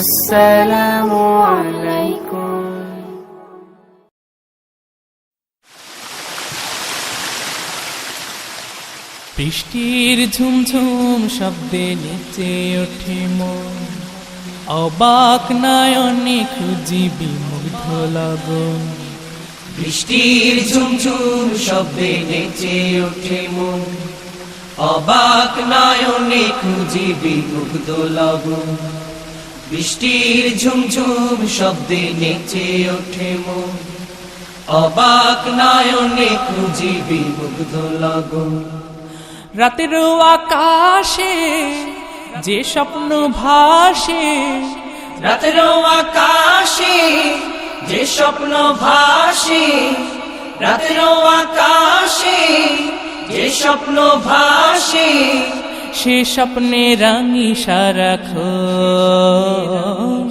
আসসালামু আলাইকুম। বৃষ্টির ঝুমঝুম শব্দে নেচে ওঠে মন, অবাক নয়নে খুঁজি বিমুগ্ধ লগন। বৃষ্টির ঝুমঝুম শব্দে নেচে ওঠে মন, অবাক নয়নে খুঁজি বিমুগ্ধ লগন। বৃষ্টির ঝুমঝুম শব্দে নেচে ওঠে মন, অবাক নয়নে খুঁজি বিমুগ্ধ লগন। রাতের আকাশে যে স্বপ্ন ভাসে, রাতের আকাশে যে স্বপ্ন ভাসে, রাতের আকাশে যে স্বপ্ন ভাসে, সে স্বপ্নে রাঙি সারাক্ষণ।